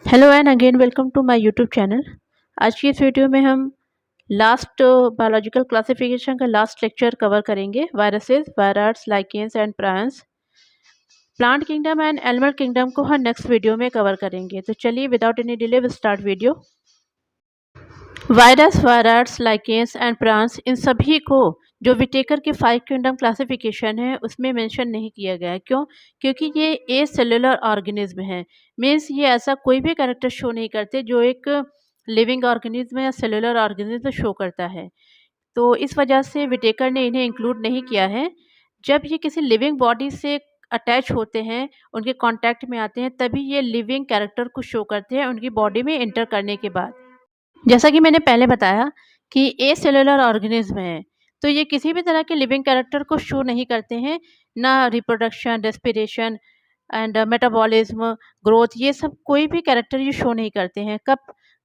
Hello and again welcome to my YouTube channel. आज की इस वीडियो में हम लास्ट बायोलॉजिकल क्लासिफिकेशन का लास्ट लेक्चर कवर करेंगे। Viruses, viroids, lichens and prions. Plant kingdom and animal kingdom को हम नेक्स्ट वीडियो में कवर करेंगे। तो चलिए without any delay we start video. Viruses, viroids, lichens and prions, इन सभी को जो विटेकर के 5 किंगडम क्लासिफिकेशन है उसमें मेंशन नहीं किया गया है। क्यों? क्योंकि ये ए सेलुलर ऑर्गेनिज्म है। मीन्स ये ऐसा कोई भी कैरेक्टर शो नहीं करते जो एक लिविंग ऑर्गेनिज्म या सेलुलर ऑर्गेनिज्म शो करता है। तो इस वजह से विटेकर ने इन्हें इंक्लूड नहीं किया है। जब ये किसी लिविंग बॉडी से अटैच होते हैं, उनके कांटेक्ट में आते हैं, तभी ये लिविंग कैरेक्टर को शो करते हैं उनकी बॉडी में एंटर करने के बाद। जैसा कि मैंने पहले बताया कि ए सेलुलर ऑर्गेनिज्म है, तो ये किसी भी तरह के लिविंग कैरेक्टर को शो नहीं करते हैं, ना reproduction, respiration and metabolism, growth, ये सब कोई भी कैरेक्टर ये शो नहीं करते हैं। कब?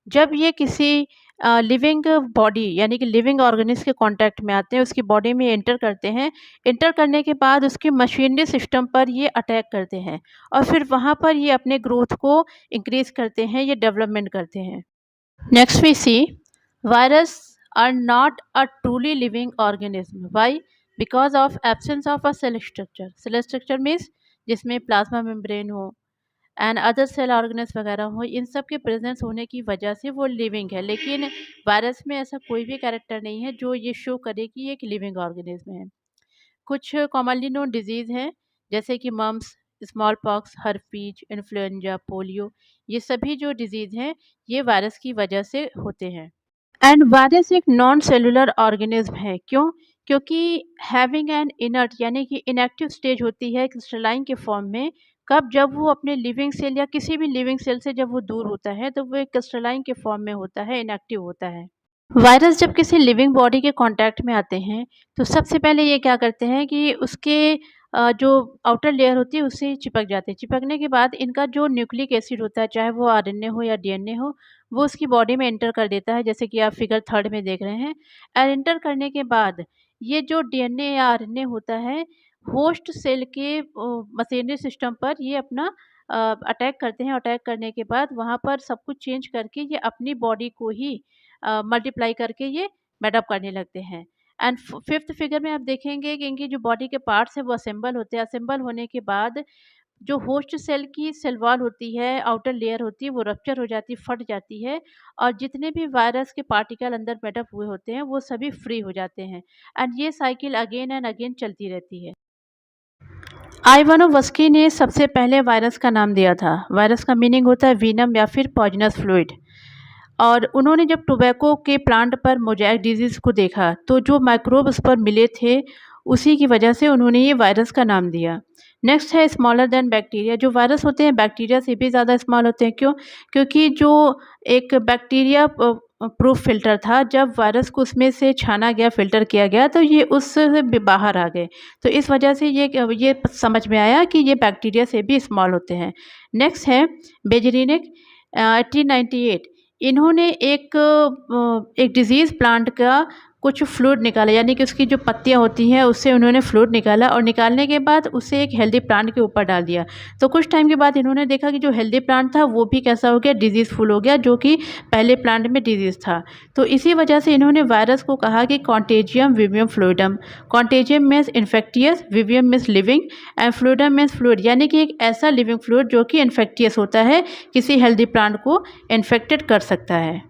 जब ये किसी लिविंग बॉडी यानी कि लिविंग ऑर्गेनिज्म के कांटेक्ट में आते हैं, उसकी बॉडी में एंटर करते हैं। एंटर करने के बाद उसके मशीनरी सिस्टम पर ये अटैक करते हैं और फिर वहाँ पर ये अपने ग्रोथ को इंक्रीज करते हैं, ये डेवलपमेंट करते हैं। Next we see virus are not a truly living organism. Why? Because of absence of a cell structure. Cell structure means जिसमें प्लाज्मा मेम्ब्रेन हो एंड अदर सेल ऑर्गेनेल्स वगैरह हो, इन सब के प्रेजेंस होने की वजह से वो लिविंग है। लेकिन वायरस में ऐसा कोई भी कैरेक्टर नहीं है जो ये शो करे कि ये एक लिविंग ऑर्गेनिज्म है। कुछ कॉमनली नोन डिजीज़ हैं जैसे कि mumps, small pox, herpes, influenza, polio, ये सभी जो डिजीज़ हैं ये वायरस की वजह से होते हैं। एंड वायरस एक नॉन सेलुलर ऑर्गेनिज्म है। क्यों? क्योंकि हैविंग एन इनर्ट यानी कि इनएक्टिव स्टेज होती है क्रिस्टलाइन के फॉर्म में। कब? जब वो अपने लिविंग सेल या किसी भी लिविंग सेल से जब वो दूर होता है तो वो एक क्रिस्टलाइन के फॉर्म में होता है, इनएक्टिव होता है। वायरस जब किसी लिविंग बॉडी के कांटेक्ट में आते हैं तो सबसे पहले ये क्या करते हैं कि उसके जो आउटर लेयर होती है उससे चिपक जाते हैं। चिपकने के बाद इनका जो न्यूक्लिक एसिड होता है, चाहे वो आरएनए हो या डीएनए हो, वो उसकी बॉडी में एंटर कर देता है, जैसे कि आप फिगर 3 में देख रहे हैं। और एंटर करने के बाद ये जो डीएनए या आरएनए होता है, होस्ट सेल के मशीनरी सिस्टम पर ये अपना अटैक करते हैं। अटैक करने के बाद वहाँ पर सब कुछ चेंज करके ये अपनी बॉडी को ही मल्टीप्लाई करके ये मेडअप करने लगते हैं। एंड फिफ्थ फिगर में आप देखेंगे कि इनकी जो बॉडी के पार्ट्स हैं वो असेंबल होते हैं। असेंबल होने के बाद जो होस्ट सेल की सेल वॉल होती है, आउटर लेयर होती है, वो रप्चर हो जाती है, फट जाती है और जितने भी वायरस के पार्टिकल अंदर मेडअप हुए होते हैं वो सभी फ्री हो जाते हैं। एंड ये साइकिल अगेन एंड अगेन चलती रहती है। आइवानोवस्की ने सबसे पहले वायरस का नाम दिया था। वायरस का मीनिंग होता है वीनम या फिर पॉइजनस फ्लूइड। और उन्होंने जब टोबैको के प्लांट पर मोज़ेक डिजीज़ को देखा तो जो माइक्रोब उस पर मिले थे उसी की वजह से उन्होंने ये वायरस का नाम दिया। नेक्स्ट है स्मॉलर देन बैक्टीरिया। जो वायरस होते हैं बैक्टीरिया से भी ज़्यादा स्मॉल होते हैं। क्यों? क्योंकि जो एक बैक्टीरिया प्रूफ फिल्टर था, जब वायरस को उसमें से छाना गया, फ़िल्टर किया गया तो ये उससे भी बाहर आ गए। तो इस वजह से ये समझ में आया कि ये बैक्टीरिया से भी स्मॉल होते हैं। नेक्स्ट है बेजरीनिक 1898। इन्होंने एक डिज़ीज़ प्लांट का कुछ फ्लूइड निकाला, यानी कि उसकी जो पत्तियाँ होती हैं उससे उन्होंने फ्लूइड निकाला और निकालने के बाद उसे एक हेल्दी प्लांट के ऊपर डाल दिया। तो कुछ टाइम के बाद इन्होंने देखा कि जो हेल्दी प्लांट था वो भी कैसा हो गया, डिजीज़फुल हो गया, जो कि पहले प्लांट में डिजीज़ था। तो इसी वजह से इन्होंने वायरस को कहा कि contagium विवियम fluidum. Contagium means infectious, विवियम means living and fluidum means fluid, यानी कि एक ऐसा लिविंग फ्लूइड जो कि इन्फेक्टियस होता है, किसी हेल्दी प्लांट को इन्फेक्टेड कर सकता है।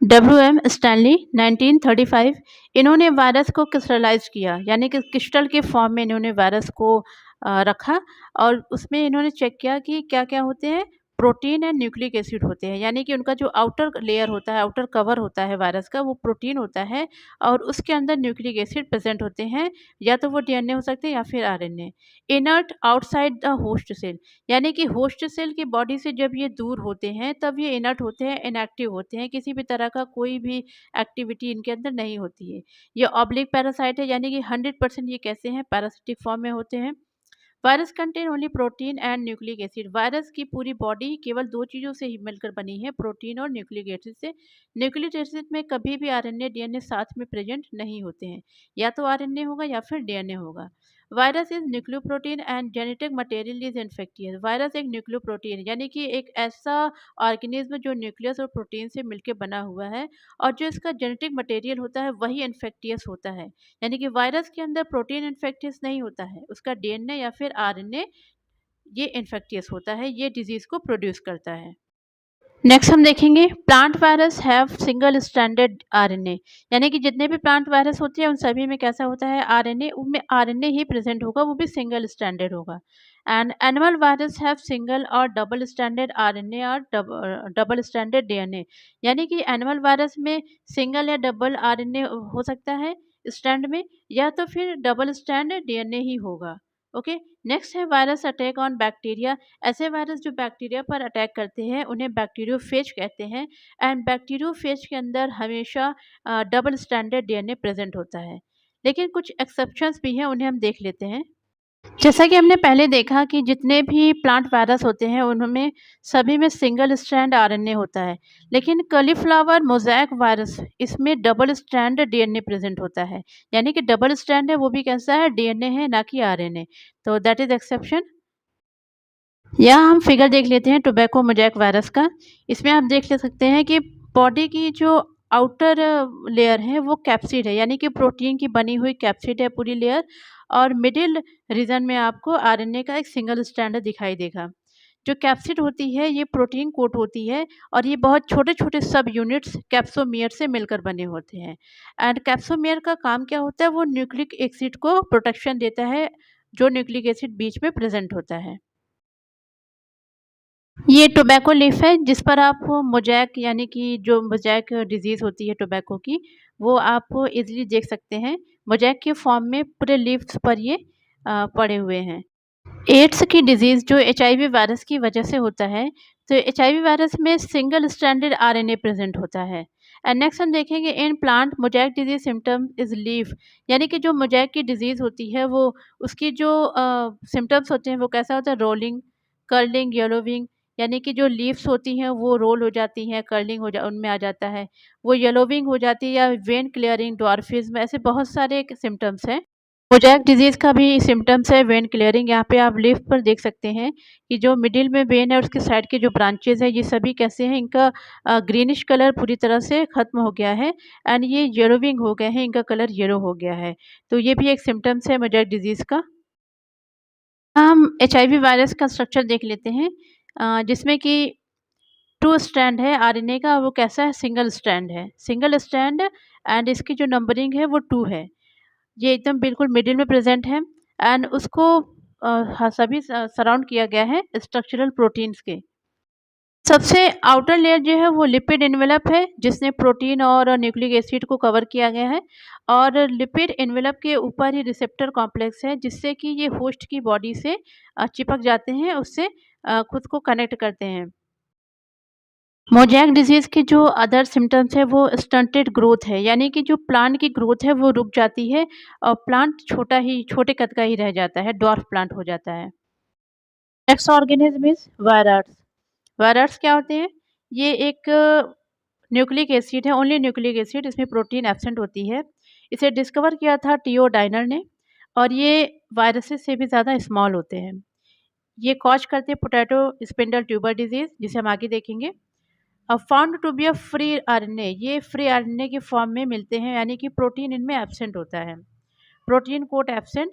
WM स्टैनली 1935, इन्होंने वायरस को क्रिस्टलाइज किया, यानी कि क्रिस्टल के फॉर्म में इन्होंने वायरस को रखा और उसमें इन्होंने चेक किया कि क्या क्या होते हैं, प्रोटीन एंड न्यूक्लिक एसिड होते हैं, यानी कि उनका जो आउटर लेयर होता है, आउटर कवर होता है वायरस का, वो प्रोटीन होता है और उसके अंदर न्यूक्लिक एसिड प्रेजेंट होते हैं, या तो वो डीएनए हो सकते हैं या फिर RNA. Inert outside the host cell, यानी कि होस्ट सेल की बॉडी से जब ये दूर होते हैं तब ये इनर्ट होते हैं, इनएक्टिव होते हैं, किसी भी तरह का कोई भी एक्टिविटी इनके अंदर नहीं होती है। ये ऑब्लिक पैरासाइट है, यानी कि 100% ये कैसे हैं, पैरासिटिक फॉर्म में होते हैं। Virus contain only protein and nucleic acid. Virus की पूरी बॉडी केवल दो चीज़ों से ही मिलकर बनी है, प्रोटीन और न्यूक्लिक एसिड से। न्यूक्लिक एसिड में कभी भी आरएनए डीएनए साथ में प्रेजेंट नहीं होते हैं, या तो आरएनए होगा या फिर डीएनए होगा। Virus is nucleoprotein and genetic material is infectious. Virus एक न्यूक्लियोप्रोटीन यानी कि एक ऐसा ऑर्गेनिज्म जो न्यूक्लियस और प्रोटीन से मिलकर बना हुआ है, और जो इसका जेनेटिक मटेरियल होता है वही इन्फेक्टियस होता है। यानी कि वायरस के अंदर प्रोटीन इन्फेक्टियस नहीं होता है, उसका डीएनए या फिर आरएनए ये इन्फेक्टियस होता है, ये डिजीज़ को प्रोड्यूस करता है। नेक्स्ट हम देखेंगे plant virus have single stranded RNA. यानी कि जितने भी प्लांट वायरस होते हैं उन सभी में कैसा होता है, आरएनए, उनमें आरएनए ही प्रेजेंट होगा, वो भी सिंगल स्ट्रैंडेड होगा। And animal virus have single और डबल स्ट्रैंडेड आरएनए और डबल स्ट्रैंडेड डीएनए। यानी कि एनिमल वायरस में सिंगल या डबल आरएनए हो सकता है स्ट्रैंड में, या तो फिर डबल स्ट्रैंड डीएनए ही होगा। ओके। नेक्स्ट है वायरस अटैक ऑन बैक्टीरिया। ऐसे वायरस जो बैक्टीरिया पर अटैक करते हैं उन्हें बैक्टीरियोफेज कहते हैं। एंड बैक्टीरियोफेज के अंदर हमेशा डबल स्ट्रैंडेड डीएनए प्रेजेंट होता है, लेकिन कुछ एक्सेप्शंस भी हैं, उन्हें हम देख लेते हैं। जैसा कि हमने पहले देखा कि जितने भी प्लांट वायरस होते हैं उनमें सभी में सिंगल स्ट्रैंड आरएनए होता है, लेकिन कॉलीफ्लावर मोज़ेक वायरस इसमें डबल स्ट्रैंड डीएनए प्रेजेंट होता है। यानी कि डबल स्ट्रैंड है वो भी कैसा है, डीएनए है, ना कि आरएनए। तो दैट इज एक्सेप्शन। यहाँ हम फिगर देख लेते हैं टोबैको मोज़ेक वायरस का। इसमें आप देख ले सकते हैं कि बॉडी की जो आउटर लेयर है वो कैप्सिड है, यानी कि प्रोटीन की बनी हुई कैप्सिड है पूरी लेयर, और मिडिल रीजन में आपको आरएनए का एक सिंगल स्ट्रैंड दिखाई देगा। जो कैप्सिड होती है ये प्रोटीन कोट होती है, और ये बहुत छोटे छोटे सब यूनिट्स कैप्सोमियर से मिलकर बने होते हैं। एंड कैप्सोमियर का काम क्या होता है, वो न्यूक्लिक एसिड को प्रोटेक्शन देता है, जो न्यूक्लिक एसिड बीच में प्रेजेंट होता है। ये टोबैको लीफ है जिस पर आप मोज़ेक यानी कि जो मोज़ेक डिजीज़ होती है टोबैको की, वो आप इजीली देख सकते हैं। मोज़ेक के फॉर्म में पूरे लीव्स पर ये पड़े हुए हैं। एड्स की डिजीज़ जो एचआईवी वायरस की वजह से होता है, तो एचआईवी वायरस में सिंगल स्ट्रैंडेड आरएनए प्रेजेंट होता है। एंड नेक्स्ट हम देखेंगे in plant mosaic disease symptom is leaf. यानी कि जो मोज़ेक की डिजीज़ होती है वो उसकी जो सिम्टम्स होते हैं वो कैसा होता है, रोलिंग, कर्लिंग, येलोविंग। यानी कि जो लीव्स होती हैं वो रोल हो जाती हैं, कर्लिंग हो जा उनमें आ जाता है, वो येलोविंग हो जाती है, या वेन क्लियरिंग, ड्वार्फिज्म, ऐसे बहुत सारे सिम्टम्स हैं। मोज़ेक डिजीज़ का भी सिम्टम्स है वेन क्लियरिंग। यहाँ पे आप लीफ पर देख सकते हैं कि जो मिडिल में वेन है उसके साइड के जो ब्रांचेज़ हैं ये सभी कैसे हैं, इनका ग्रीनिश कलर पूरी तरह से ख़त्म हो गया है, एंड ये येलोविंग हो गए हैं, इनका कलर येलो हो गया है। तो ये भी एक सिम्टम्स है मोज़ेक डिजीज़ का। हम एचआईवी वायरस का स्ट्रक्चर देख लेते हैं, जिसमें कि 2 स्ट्रैंड है आरएनए का, वो कैसा है, सिंगल स्ट्रैंड है, सिंगल स्ट्रैंड, एंड इसकी जो नंबरिंग है वो 2 है। ये एकदम बिल्कुल मिडिल में प्रेजेंट है, एंड उसको सभी सराउंड किया गया है स्ट्रक्चरल प्रोटीन्स के। सबसे आउटर लेयर जो है वो लिपिड एनवेलप है, जिसने प्रोटीन और न्यूक्लिक एसिड को कवर किया गया है, और लिपिड एनवेलप के ऊपर ही रिसेप्टर कॉम्प्लेक्स है, जिससे कि ये होस्ट की बॉडी से चिपक जाते हैं, उससे खुद को कनेक्ट करते हैं। मोज़ेक डिजीज़ के जो अदर सिम्टम्स है वो स्टंटेड ग्रोथ है, यानी कि जो प्लांट की ग्रोथ है वो रुक जाती है, और प्लांट छोटे कद का ही रह जाता है, ड्वार्फ प्लांट हो जाता है। Next organism is virus. Virus क्या होते हैं, ये एक न्यूक्लिक एसिड है, ओनली न्यूक्लिक एसिड, इसमें प्रोटीन एब्सेंट होती है। इसे डिस्कवर किया था टीओ डाइनर ने, और ये वायरसेस से भी ज़्यादा स्मॉल होते हैं। ये कॉज करते हैं पोटैटो स्पिंडल ट्यूबर डिजीज़, जिसे हम आगे देखेंगे। Found to be a free RNA, ये फ्री आरएनए के फॉर्म में मिलते हैं, यानी कि प्रोटीन इनमें एब्सेंट होता है, protein coat absent.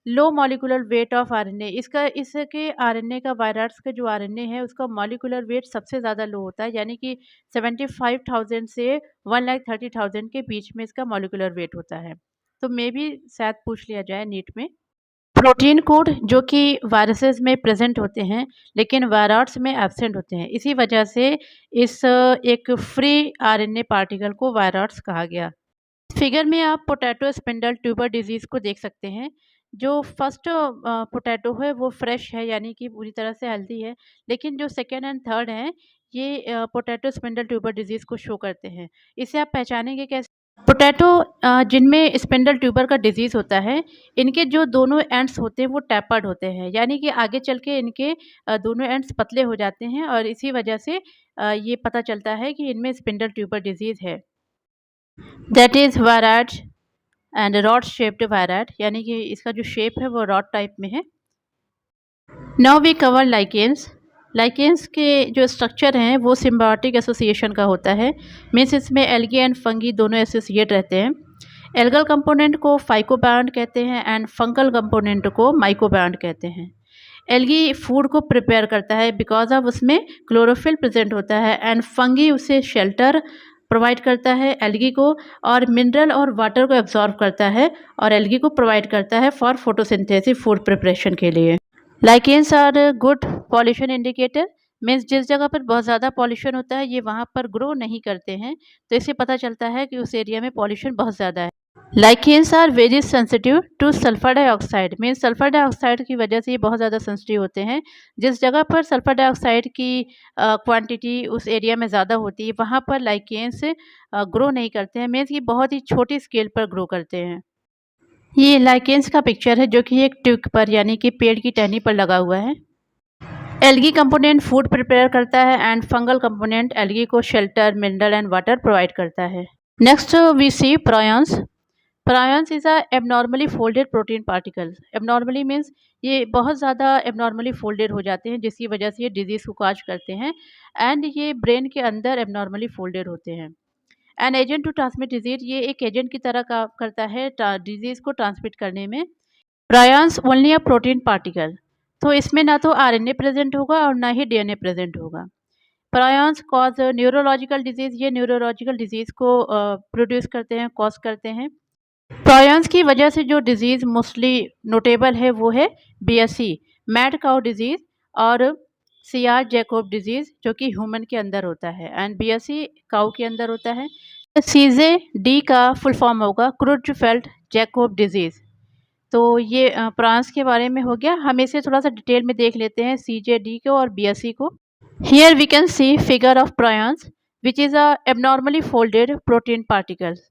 Low molecular weight of RNA, इसके आरएनए का, वायरस का जो आरएनए है उसका मॉलिक्यूलर वेट सबसे ज़्यादा लो होता है, यानी कि 75,000 से 1,30,000 के बीच में इसका मॉलिक्यूलर वेट होता है। तो मे भी शायद पूछ लिया जाए नीट में। प्रोटीन कोड जो कि वायरसेस में प्रेजेंट होते हैं, लेकिन वायरस में एब्सेंट होते हैं, इसी वजह से इस एक फ्री आरएनए पार्टिकल को वायरस कहा गया। फिगर में आप पोटैटो स्पिंडल ट्यूबर डिजीज़ को देख सकते हैं। जो फर्स्ट पोटैटो है वो फ्रेश है, यानी कि पूरी तरह से हेल्दी है, लेकिन जो सेकेंड एंड थर्ड हैं ये पोटैटो स्पिंडल ट्यूबर डिजीज़ को शो करते हैं। इसे आप पहचानेंगे कैसे? पोटैटो जिनमें स्पिंडल ट्यूबर का डिजीज़ होता है, इनके जो दोनों एंड्स होते हैं वो टैपर्ड होते हैं, यानी कि आगे चल के इनके दोनों एंड्स पतले हो जाते हैं, और इसी वजह से ये पता चलता है कि इनमें स्पिंडल ट्यूबर डिजीज़ है। That is viroids and rod shaped wired, यानी कि इसका जो शेप है वो रॉड टाइप में है। Now we cover lichens. Lichens के जो स्ट्रक्चर हैं वो सिम्बायोटिक एसोसिएशन का होता है। मीन्स इसमें एल्गी एंड फंगी दोनों एसोसिएट रहते हैं। एल्गल कंपोनेंट को फाइकोबायोंट कहते हैं एंड फंगल कंपोनेंट को माइकोबायोंट कहते हैं। एल्गी फूड को प्रिपेयर करता है बिकॉज ऑफ उसमें क्लोरोफिल प्रेजेंट होता है, एंड फंगी उसे शेल्टर प्रोवाइड करता है एल्गी को, और मिनरल और वाटर को एब्जॉर्ब करता है और एल्गी को प्रोवाइड करता है फॉर फोटोसिंथेसिस, फूड प्रिपरेशन के लिए। Lichens are good pollution indicator. Means जिस जगह पर बहुत ज़्यादा पॉल्यूशन होता है ये वहाँ पर ग्रो नहीं करते हैं, तो इससे पता चलता है कि उस एरिया में पॉल्यूशन बहुत ज़्यादा है। Lichens are very sensitive to sulphur dioxide. Means sulphur dioxide की वजह से ये बहुत ज़्यादा सेंसिटिव होते हैं। जिस जगह पर सल्फर डाइऑक्साइड की क्वांटिटी उस एरिया में ज़्यादा होती है वहाँ पर लाइकेंस ग्रो नहीं करते हैं। मीन्स ये बहुत ही छोटी स्केल पर ग्रो करते हैं। ये लाइकेंस का पिक्चर है जो कि एक ट्यूब पर यानी कि पेड़ की टहनी पर लगा हुआ है। एल्गी कंपोनेंट फूड प्रिपेयर करता है एंड फंगल कंपोनेंट एल्गी को shelter, mineral and water provide करता है। Next we see prions. Prions is a abnormally folded protein particles. Abnormally means ये बहुत ज़्यादा एबनॉर्मली फोल्डेड हो जाते हैं जिसकी वजह से ये डिजीज़ को काज करते हैं, एंड ये ब्रेन के अंदर एबनॉर्मली फोल्डेड होते हैं। An agent to transmit disease, ये एक एजेंट की तरह काम करता है डिजीज़ को ट्रांसमिट करने में। Prions only a protein particle, तो इसमें ना तो आरएनए प्रेजेंट होगा और ना ही डीएनए प्रेजेंट होगा। प्रायंस कॉज न्यूरोलॉजिकल डिजीज़, ये न्यूरोलॉजिकल डिजीज़ को प्रोड्यूस करते हैं, कॉज करते हैं। प्रायंस की वजह से जो डिजीज़ मोस्टली नोटेबल है वो है बीएससी, मैड काउ डिजीज़, और सीआर जैकोब डिजीज़ जो कि ह्यूमन के अंदर होता है एंड बीएससी काउ के अंदर होता है। सीजे डी का फुल फॉर्म होगा क्रुड्जफेल्ड जैकोब डिजीज़। तो ये प्रायंस के बारे में हो गया। हम इसे थोड़ा सा डिटेल में देख लेते हैं सीजे डी को और बीएससी को। Here we can see figure of prions which is a abnormally folded protein particles.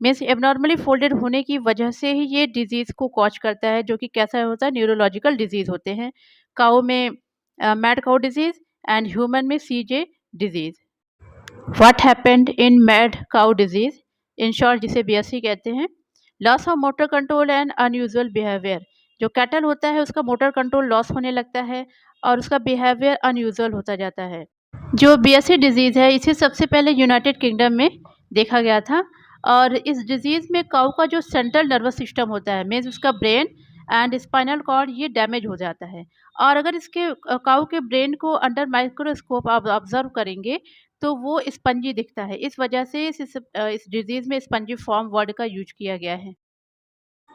Means abnormally folded होने की वजह से ही ये डिजीज़ को कॉज करता है, जो कि कैसा होता है, न्यूरोलॉजिकल डिजीज़ होते हैं। काऊ में mad cow disease and human में CJ disease. What happened in mad cow disease, in short जिसे बीएससी कहते हैं। Loss of motor control and unusual behaviour. जो कैटल होता है उसका मोटर कंट्रोल लॉस होने लगता है और उसका बिहेवियर अनयूजुअल होता जाता है। जो बीएससी डिजीज़ है इसे सबसे पहले यूनाइटेड किंगडम में देखा गया था, और इस डिजीज़ में काऊ का जो सेंट्रल नर्वस सिस्टम होता है, मीन्स उसका ब्रेन एंड स्पाइनल कॉर्ड, ये डैमेज हो जाता है। और अगर इसके काऊ के ब्रेन को अंडर माइक्रोस्कोप आप ऑब्जर्व करेंगे तो वो स्पंजी दिखता है। इस वजह से इस डिजीज़ में स्पंजी फॉर्म वर्ड का यूज किया गया है।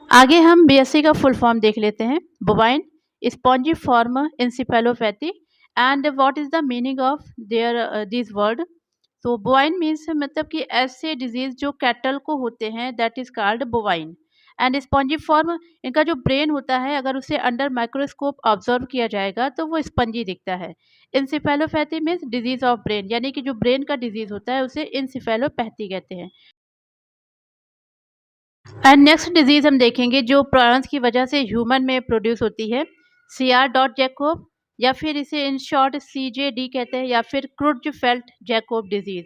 आगे हम बीएससी का फुल फॉर्म देख लेते हैं। Bovine spongy form encephalopathy, and what is the meaning of their this word. तो बोवाइन मीन्स मतलब कि ऐसे डिजीज़ जो कैटल को होते हैं, that is called bovine. And spongy form, इनका जो ब्रेन होता है अगर उसे अंडर माइक्रोस्कोप ऑब्जर्व किया जाएगा तो वो स्पंजी दिखता है। Encephalopathy means disease of brain, यानी कि जो ब्रेन का डिजीज़ होता है उसे इंसेफेलोपैथी कहते हैं। एंड नेक्स्ट डिजीज़ हम देखेंगे जो प्रायंस की वजह से ह्यूमन में प्रोड्यूस होती है, सीआर डॉट जैकोब, या फिर इसे इन शॉर्ट सीजेडी कहते हैं, या फिर Creutzfeldt Jakob disease,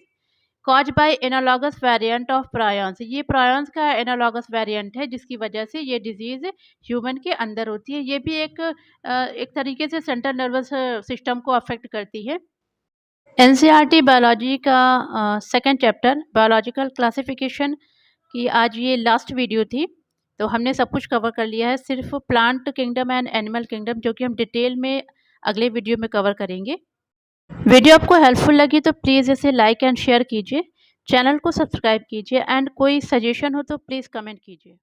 cause by analogous variant of prions. ये प्रायंस का एनालॉगस वेरिएंट है जिसकी वजह से ये डिजीज़ ह्यूमन के अंदर होती है। ये भी एक तरीके से सेंट्रल नर्वस सिस्टम को अफेक्ट करती है। एनसीईआरटी बायोलॉजी का सेकंड चैप्टर बायोलॉजिकल क्लासिफिकेशन की आज ये लास्ट वीडियो थी। तो हमने सब कुछ कवर कर लिया है, सिर्फ plant kingdom and animal kingdom जो कि हम डिटेल में अगले वीडियो में कवर करेंगे। वीडियो आपको हेल्पफुल लगी तो प्लीज़ इसे लाइक एंड शेयर कीजिए, चैनल को सब्सक्राइब कीजिए, एंड कोई सजेशन हो तो प्लीज़ कमेंट कीजिए।